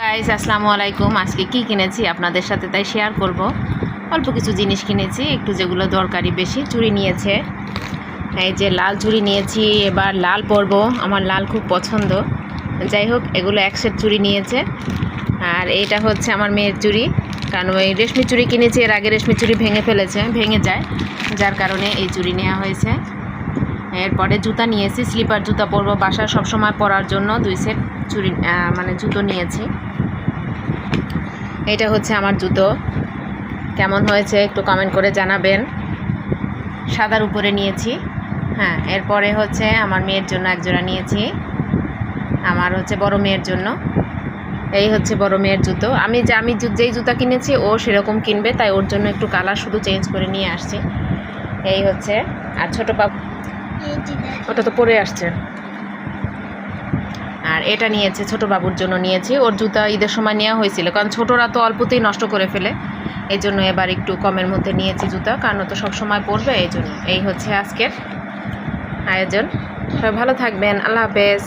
Guys আসসালামু আলাইকুম। আজকে কি কিনেছি আপনাদের সাথে তাই শেয়ার করব। অল্প কিছু জিনিস কিনেছি, একটু যেগুলো দরকারি বেশি। চুড়ি নিয়েছে, এই যে লাল চুড়ি নিয়েছি, এবার লাল পরব, আমার লাল খুব পছন্দ। যাই হোক, এগুলো এক সেট চুড়ি নিয়েছে। আর এটা হচ্ছে আমার মেয়ের চুড়ি, কারণ ওই রেশমি চুড়ি কিনেছি, এর আগে রেশমি চুড়ি ভেঙে যায়, যার কারণে এই চুড়ি নেওয়া হয়েছে। এরপরে জুতা নিয়েছি, স্লিপার জুতা পরবো, বাসায় সবসময় পরার জন্য 2 সেট চুড়ি জুতো নিয়েছি। এটা হচ্ছে আমার জুতো, কেমন হয়েছে একটু কমেন্ট করে জানাবেন। সাদার উপরে নিয়েছি। হ্যাঁ, এরপরে হচ্ছে আমার মেয়ের জন্য এক জোড়া নিয়েছি, আমার হচ্ছে বড় মেয়ের জন্য। এই হচ্ছে বড় মেয়ের জুতো। আমি যেই জুতা কিনেছি ও সেরকম কিনবে, তাই ওর জন্য একটু কালার শুধু চেঞ্জ করে নিয়ে আসছি। এই হচ্ছে। আর ছোটো বাবু ওটা তো পরে আসছে। আর এটা নিয়েছে ছোটো বাবুর জন্য নিয়েছি, ওর জুতা ঈদের সময় নেওয়া হয়েছিল, কারণ ছোটরা তো অল্পতেই নষ্ট করে ফেলে, এই জন্য এবার একটু কমের মধ্যে নিয়েছি জুতা, কারণ ও তো সবসময় পরবে, এই জন্য। এই হচ্ছে আজকের আয়োজন। সবাই ভালো থাকবেন, আল্লাহ হাফেজ।